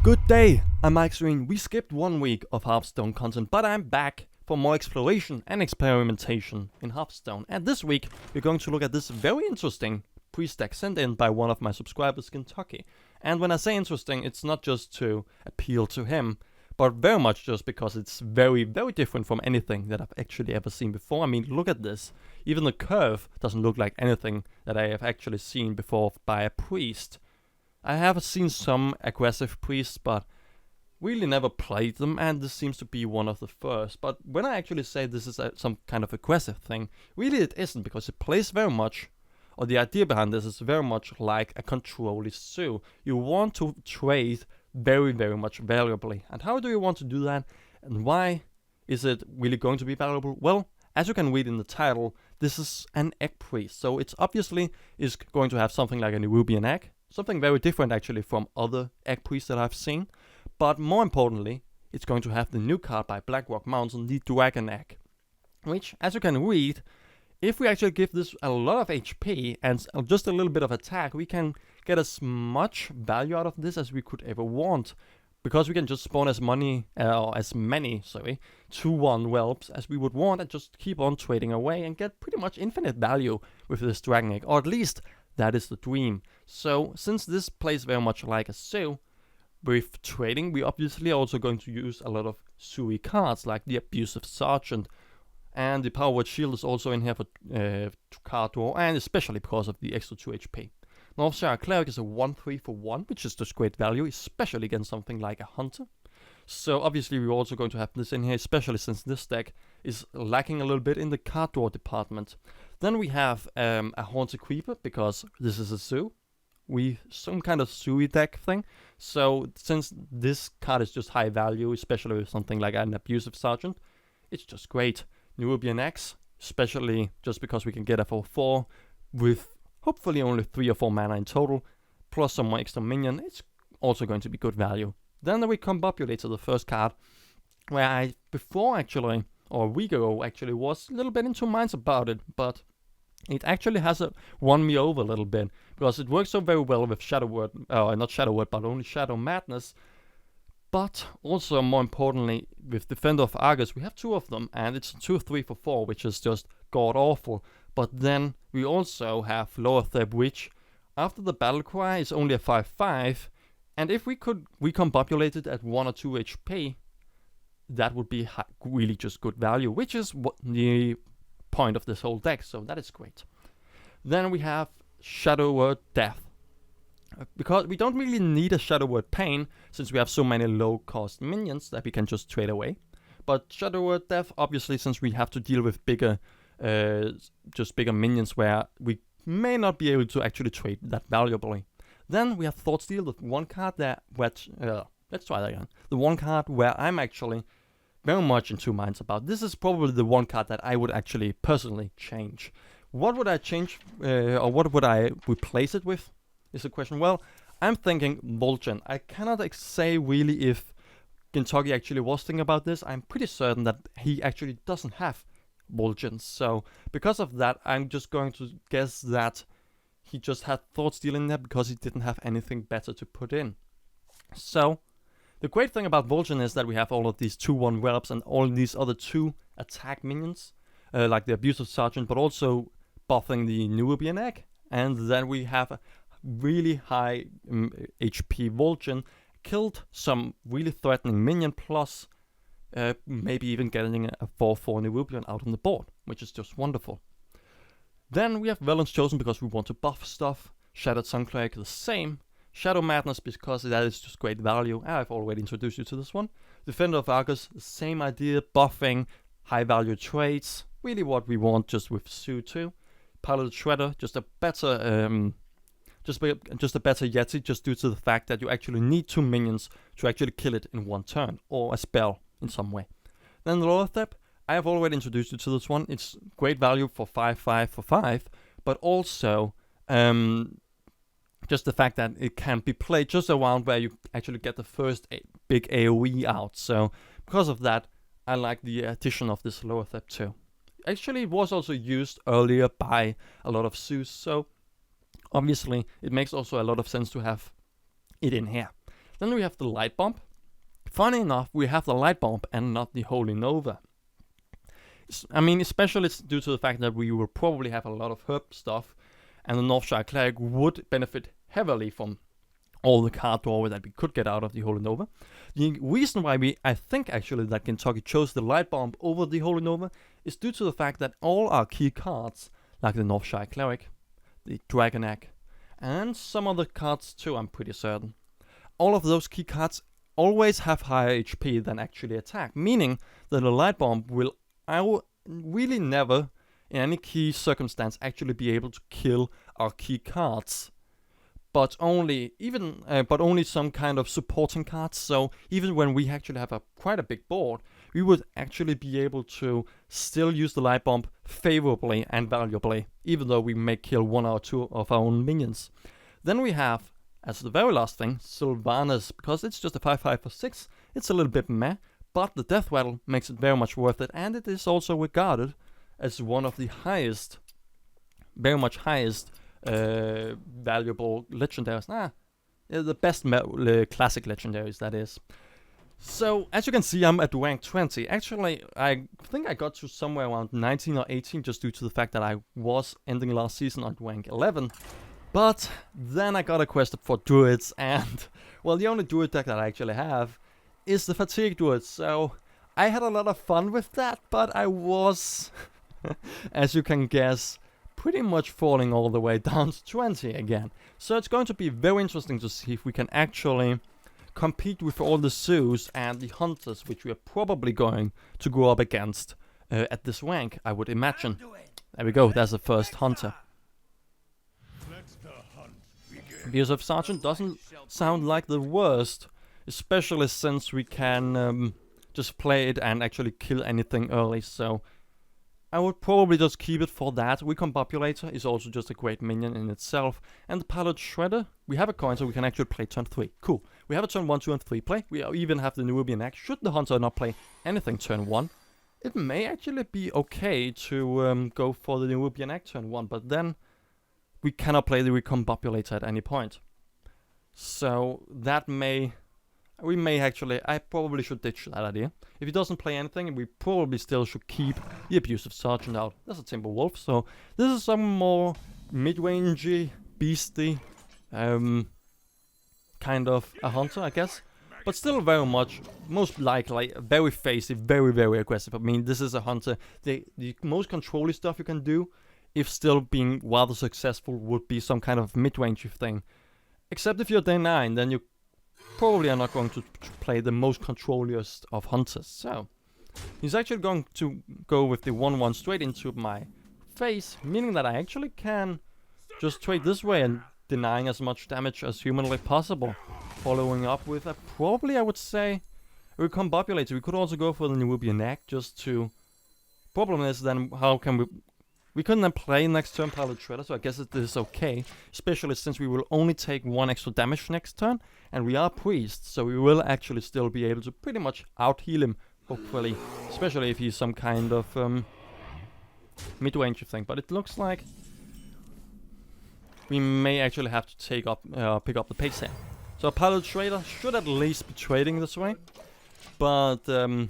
Good day, I'm Ikslorin. We skipped 1 week of Hearthstone content, but I'm back for more exploration and experimentation in Hearthstone. And this week, we're going to look at this very interesting priest deck sent in by one of my subscribers, Gintoki. And when I say interesting, it's not just to appeal to him, but very much just because it's very, very different from anything that I've actually ever seen before. I mean, look at this. Even the curve doesn't look like anything that I have actually seen before by a priest. I have seen some aggressive priests, but really never played them, and this seems to be one of the first. But when I actually say this is some kind of aggressive thing, really it isn't, because it plays very much, or the idea behind this is very much like a control issue. You want to trade very, very much valuably. And how do you want to do that? And why is it really going to be valuable? Well, as you can read in the title, this is an egg priest. So it's obviously is going to have something like a Nerubian egg. Something very different actually from other egg priests that I've seen. But more importantly, it's going to have the new card by Blackrock Mountain, the Dragon Egg. Which, as you can read, if we actually give this a lot of HP and just a little bit of attack, we can get as much value out of this as we could ever want. Because we can just spawn as many 2/1 whelps as we would want and just keep on trading away and get pretty much infinite value with this Dragon Egg. Or at least that is the dream. So, since this plays very much like a Zoo, with trading, we're obviously also going to use a lot of Sui cards, like the Abusive Sergeant, and the Power Word Shield is also in here for card draw, and especially because of the extra 2 HP. Northshire Cleric is a 1/3 for 1, which is just great value, especially against something like a Hunter. So obviously we're also going to have this in here, especially since this deck is lacking a little bit in the card draw department. Then we have a Haunted Creeper, because this is a Zoo. Some kind of Sui deck thing. So since this card is just high value, especially with something like an Abusive Sergeant, it's just great. Nerubian X, especially just because we can get a 4/4 with hopefully only 3 or 4 mana in total, plus some more extra minion. It's also going to be good value. Then we combobulate to the first card, where I a week ago actually, was a little bit in two minds about it, but it actually has won me over a little bit, because it works so very well with not Shadow Word, but only Shadow Madness. But also, more importantly, with Defender of Argus, we have 2 of them, and it's a 2/3 for 4, which is just god awful. But then we also have Lower Theb, which after the Battle Cry is only a 5/5, and if we could recombobulate it at 1 or 2 HP, that would be really just good value, which is what the point of this whole deck, so that is great. Then we have Shadow Word Death, because we don't really need a Shadow Word Pain, since we have so many low cost minions that we can just trade away. But Shadow Word Death, obviously, since we have to deal with bigger minions where we may not be able to actually trade that valuably. Then we have Thought Steal, the one card let's try that again. The one card where I'm actually very much in two minds about. This is probably the one card that I would actually personally change. What would I change, or what would I replace it with, is the question. Well, I'm thinking Vol'jin. I cannot say really if Gintoki actually was thinking about this. I'm pretty certain that he actually doesn't have Vol'jin. So, because of that, I'm just going to guess that he just had Thought Steal in there because he didn't have anything better to put in. So, the great thing about Vol'jin is that we have all of these 2/1 whelps and all these other 2 attack minions, like the Abusive Sergeant, but also buffing the Nerubian Egg. And then we have a really high HP Vol'jin, killed some really threatening minion, plus maybe even getting a 4/4 Nerubian out on the board, which is just wonderful. Then we have Velen's Chosen, because we want to buff stuff. Shattered Sun Cleric, the same. Shadow Madness, because that is just great value. I've already introduced you to this one. Defender of Argus, the same idea, buffing, high value trades, really what we want just with Sue 2. Pilot Shredder, just a better Yeti, just due to the fact that you actually need 2 minions to actually kill it in 1 turn, or a spell in some way. Then the Lower Thep, I have already introduced you to this one. It's great value for 5/5 for 5, but also just the fact that it can be played just around where you actually get the first big AoE out. So because of that, I like the addition of this Lower Thep too. Actually, it was also used earlier by a lot of Zeus, so obviously it makes also a lot of sense to have it in here. Then we have the Light Bomb. Funny enough, we have the Light Bomb and not the Holy Nova. I mean, especially it's due to the fact that we will probably have a lot of herb stuff, and the Northshire Cleric would benefit heavily from all the card draw that we could get out of the Holy Nova. The reason why I think actually that Gintoki chose the Light Bomb over the Holy Nova is due to the fact that all our key cards, like the Northshire Cleric, the Dragon Egg, and some other cards too, I'm pretty certain, all of those key cards always have higher HP than actually attack, meaning that the Light Bomb will really never, in any key circumstance, actually be able to kill our key cards. But only some kind of supporting cards. So even when we actually have quite a big board, we would actually be able to still use the Light Bomb favorably and valuably, even though we may kill 1 or 2 of our own minions. Then we have, as the very last thing, Sylvanas, because it's just a 5/5 for 6. It's a little bit meh, but the Death Rattle makes it very much worth it, and it is also regarded as one of the highest, very much highest valuable legendaries. The best classic legendaries, that is. So, as you can see, I'm at rank 20. Actually, I think I got to somewhere around 19 or 18 just due to the fact that I was ending last season on rank 11. But then I got requested for druids, and, well, the only druid deck that I actually have is the Fatigue Druid. So, I had a lot of fun with that, but I was, as you can guess, pretty much falling all the way down to 20 again. So it's going to be very interesting to see if we can actually compete with all the zoos and the hunters, which we are probably going to go up against at this rank, I would imagine. There we go, there's the first hunter. BSF Sergeant doesn't sound like the worst, especially since we can just play it and actually kill anything early, so I would probably just keep it for that. Recombobulator is also just a great minion in itself. And the Pilot Shredder, we have a coin so we can actually play turn 3. Cool. We have a turn 1, 2, and 3 play. We even have the Nubian Axe. Should the Hunter not play anything turn 1, it may actually be okay to go for the Nubian Axe turn 1, but then we cannot play the Recombobulator at any point. So that I probably should ditch that idea. If he doesn't play anything, we probably still should keep the Abusive Sergeant out. That's a Timber Wolf, so this is some more mid-rangey, beastie, kind of a hunter, I guess. But still very much, most likely, very facey, very, very aggressive. I mean, this is a hunter. The most controlly stuff you can do, if still being rather successful, would be some kind of mid-range thing. Except if you're day 9, then you probably are not going to play the most controlliest of hunters. So he's actually going to go with the 1/1 straight into my face, meaning that I actually can just trade this way and denying as much damage as humanly possible. Following up with a probably, I would say, a Recombobulator. We could also go for the Nubian Act just to... Problem is then how can we couldn't then play next turn Pilot Shredder, so I guess it is okay. Especially since we will only take 1 extra damage next turn, and we are priests, so we will actually still be able to pretty much out-heal him, hopefully. Especially if he's some kind of mid-range thing. But it looks like we may actually have to pick up the pace here. So Pilot Shredder should at least be trading this way, but we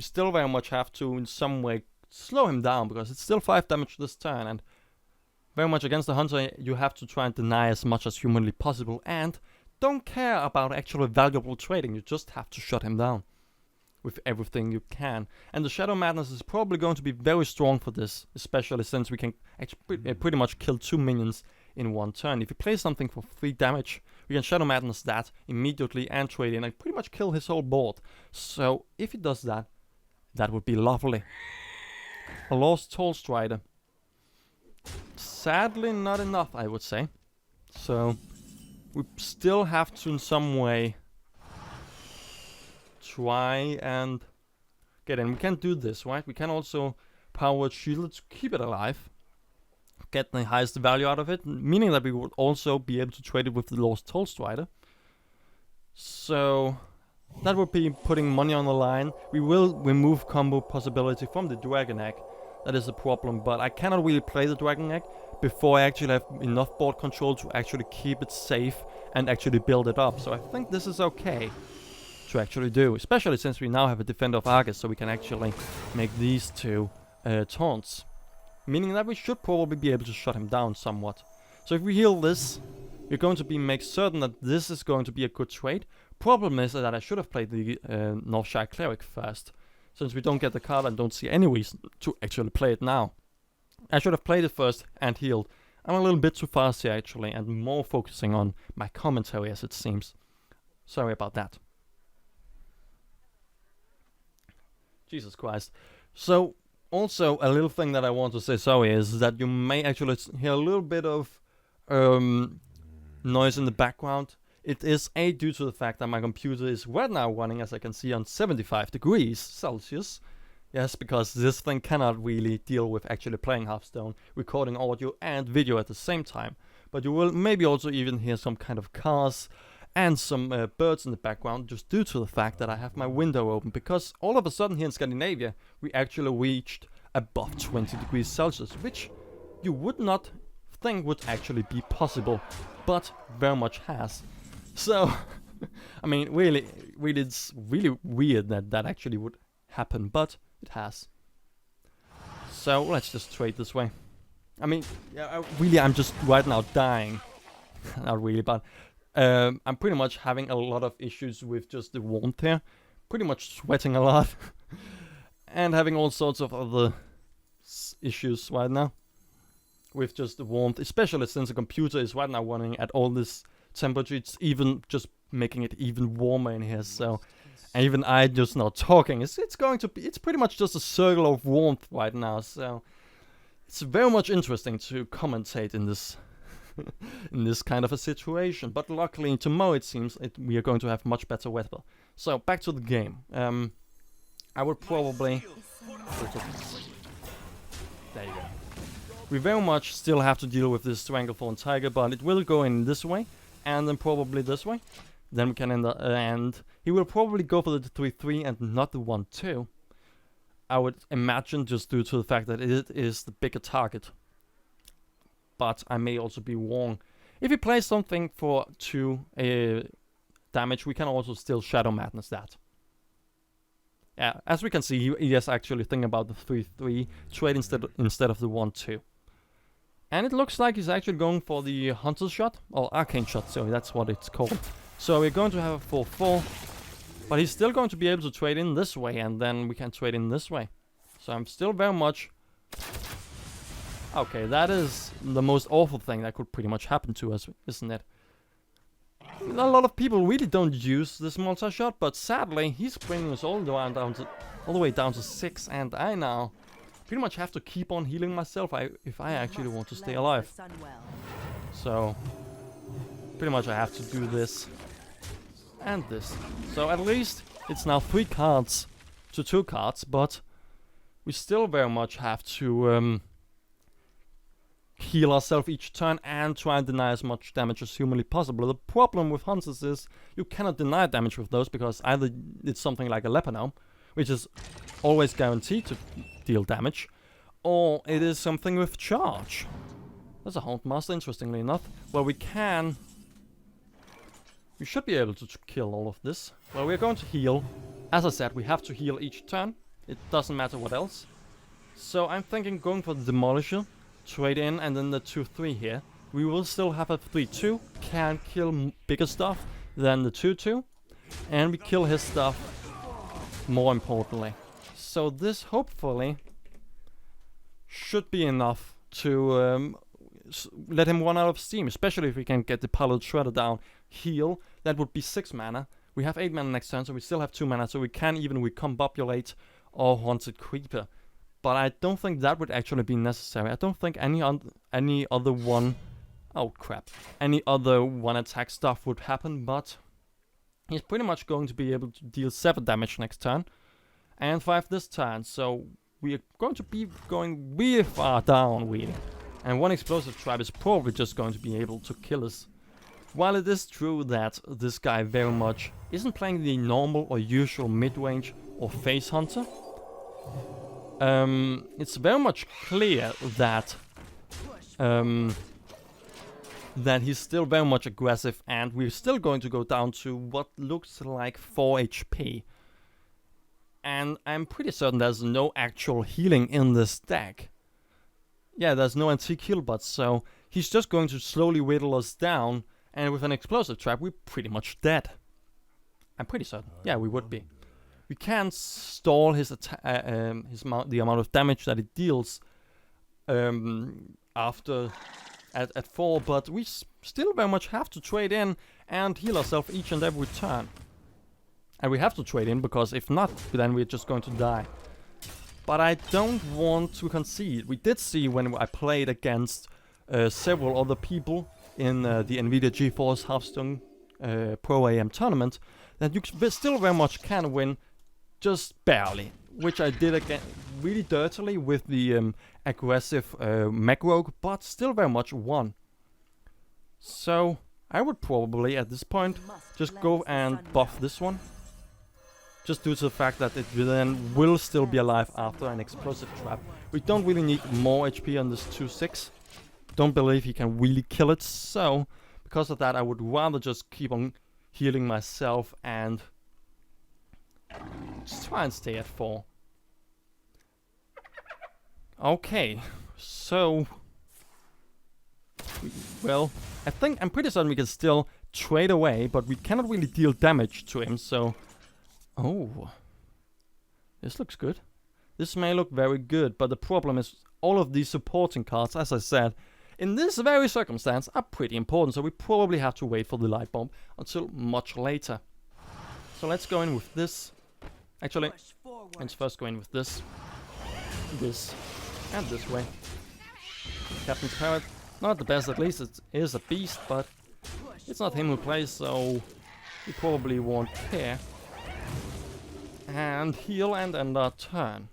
still very much have to, in some way, slow him down, because it's still 5 damage this turn, and very much against the hunter you have to try and deny as much as humanly possible, and don't care about actually valuable trading. You just have to shut him down with everything you can. And the Shadow Madness is probably going to be very strong for this, especially since we can actually pretty much kill 2 minions in 1 turn. If you play something for 3 damage, we can Shadow Madness that immediately and trade in and pretty much kill his whole board. So if he does that, that would be lovely. A Lost Toll Strider. Sadly not enough, I would say. So we still have to in some way try and get in. We can do this, right? We can also Powered Shield to keep it alive. Get the highest value out of it, meaning that we would also be able to trade it with the Lost Toll Strider. So that would be putting money on the line. We will remove combo possibility from the Dragon Egg. That is a problem, but I cannot really play the Dragon Egg before I actually have enough board control to actually keep it safe and actually build it up. So I think this is okay to actually do, especially since we now have a Defender of Argus, so we can actually make these two taunts. Meaning that we should probably be able to shut him down somewhat. So if we heal this, we're going to make certain that this is going to be a good trade. Problem is that I should have played the Northshire Cleric first, since we don't get the card and don't see any reason to actually play it now. I should have played it first and healed. I'm a little bit too fast here actually, and more focusing on my commentary as it seems. Sorry about that. Jesus Christ. So, also a little thing that I want to say sorry is that you may actually hear a little bit of noise in the background. It is due to the fact that my computer is right now running, as I can see, on 75 degrees Celsius. Yes, because this thing cannot really deal with actually playing Hearthstone, recording audio and video at the same time. But you will maybe also even hear some kind of cars and some birds in the background, just due to the fact that I have my window open. Because all of a sudden here in Scandinavia, we actually reached above 20 degrees Celsius, which you would not think would actually be possible, but very much has. So, I mean, really, it's really weird that that actually would happen, but it has. So let's just trade this way. I mean, yeah, I'm just right now dying. Not really, but I'm pretty much having a lot of issues with just the warmth here. Pretty much sweating a lot. And having all sorts of other issues right now. With just the warmth, especially since the computer is right now running at all this temperature. It's even just making it even warmer in here, so... And even I just not talking, it's going to be, it's pretty much just a circle of warmth right now, so it's very much interesting to commentate in this in this kind of a situation. But luckily tomorrow it seems we are going to have much better weather. So back to the game. I would probably there you go. We very much still have to deal with this Stranglethorn Tiger, but it will go in this way and then probably this way. Then we can end up, and he will probably go for the 3-3 and not the 1-2. I would imagine, just due to the fact that it is the bigger target. But I may also be wrong. If he plays something for 2 damage, we can also still Shadow Madness that. Yeah, as we can see, he is actually thinking about the 3-3 trade instead of the 1-2. And it looks like he's actually going for the Hunter's Shot, or Arcane Shot, sorry, that's what it's called. So we're going to have a 4-4, but he's still going to be able to trade in this way, and then we can trade in this way. So I'm still very much... Okay, that is the most awful thing that could pretty much happen to us, isn't it? A lot of people really don't use this multi-shot, but sadly, he's bringing us all the way down to 6, and I now pretty much have to keep on healing myself if I actually want to stay alive. So, pretty much I have to do this and this. So at least it's now 3 cards to 2 cards, but we still very much have to heal ourselves each turn and try and deny as much damage as humanly possible. The problem with Hunters is you cannot deny damage with those, because either it's something like a Leponome, which is always guaranteed to deal damage, or it is something with charge. There's a Houndmaster, interestingly enough. Well, we should be able to kill all of this. Well, we're going to heal. As I said, we have to heal each turn. It doesn't matter what else. So I'm thinking going for the Demolisher, trade in, and then the 2-3 here. We will still have a 3-2, can kill bigger stuff than the 2-2, and we kill his stuff more importantly. So this hopefully should be enough to let him run out of steam, especially if we can get the Pilot Shredder down. Heal, that would be 6 mana. We have 8 mana next turn, so we still have 2 mana, so we can even recombobulate our Haunted Creeper. But I don't think that would actually be necessary. I don't think any other one... Oh crap. Any other one-attack stuff would happen, but... He's pretty much going to be able to deal 7 damage next turn. And 5 this turn, so... We are going to be going really far down, really. And one Explosive Tribe is probably just going to be able to kill us. While it is true that this guy very much isn't playing the normal or usual mid-range or face hunter, it's very much clear that that he's still very much aggressive, and we're still going to go down to what looks like 4 HP. And I'm pretty certain there's no actual healing in this deck. Yeah, there's no antique heal bot, so he's just going to slowly whittle us down, and with an explosive trap, we're pretty much dead. I'm pretty certain. Yeah, we would be. We can stall his the amount of damage that it deals after at 4, but we still very much have to trade in and heal ourselves each and every turn. And we have to trade in, because if not, then we're just going to die. But I don't want to concede. We did see when I played against several other people in the NVIDIA GeForce Hearthstone Pro AM tournament that you still very much can win, just barely. Which I did again really dirtily with the aggressive Mech Rogue, but still very much won. So I would probably at this point just go and buff this one. Just due to the fact that it then will still be alive after an explosive trap. We don't really need more HP on this 2/6. Don't believe he can really kill it, so because of that I would rather just keep on healing myself and just try and stay at 4. Okay, so well, I'm pretty certain we can still trade away, but we cannot really deal damage to him, so oh, this looks good. This may look very good, but the problem is all of these supporting cards, as I said, in this very circumstance are pretty important, so we probably have to wait for the light bomb until much later. So let's go in with this. Actually, let's first go in with this, and this way. Captain's Parrot, not the best, at least it is a beast, but it's not him who plays, so we probably won't care. And heal and end our turn.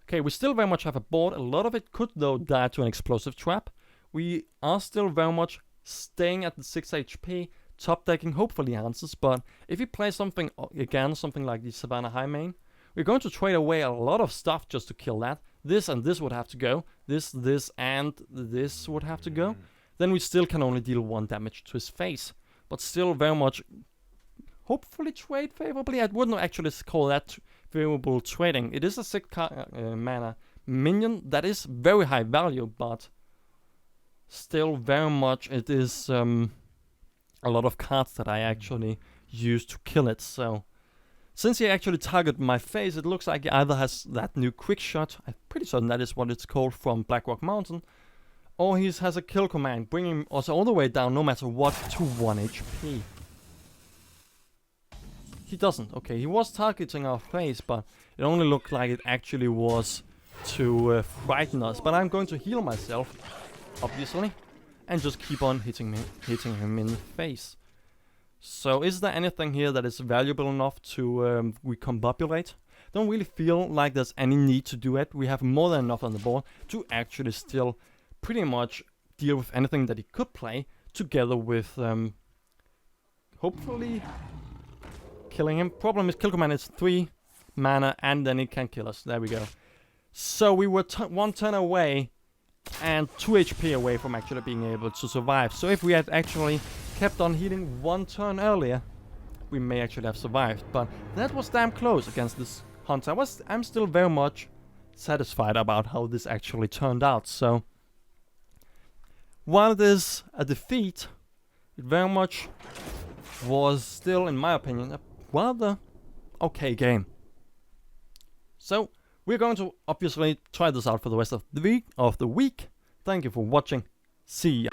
Okay, we still very much have a board. A lot of it could though die to an explosive trap. We are still very much staying at the 6 HP. Top decking hopefully answers, but if you play something again, something like the Savannah High main, we're going to trade away a lot of stuff just to kill that. This and this would have to go. This and this would have to go. Then we still can only deal 1 damage to his face, but still very much hopefully trade favorably. I wouldn't actually call that favorable trading. It is a 6 mana minion that is very high value, but still very much it is a lot of cards that I actually use to kill it. So since he actually targeted my face, it looks like he either has that new quick shot, I'm pretty certain that is what it's called, from Blackrock Mountain, or he has a kill command bringing us all the way down no matter what to 1 HP. He doesn't. Okay, he was targeting our face, but it only looked like it actually was to frighten us. But I'm going to heal myself, obviously, and just keep on hitting him in the face. So is there anything here that is valuable enough to recombobulate? Don't really feel like there's any need to do it. We have more than enough on the board to actually still pretty much deal with anything that he could play, together with hopefully killing him. Problem is, kill command is 3 mana and then it can kill us. There we go. So we were 1 turn away and 2 HP away from actually being able to survive. So if we had actually kept on healing 1 turn earlier, we may actually have survived. But that was damn close against this hunter. I'm still very much satisfied about how this actually turned out. So while it is a defeat, it very much was still, in my opinion, a rather okay game. So we're going to obviously try this out for the rest of the week. Thank you for watching. See ya.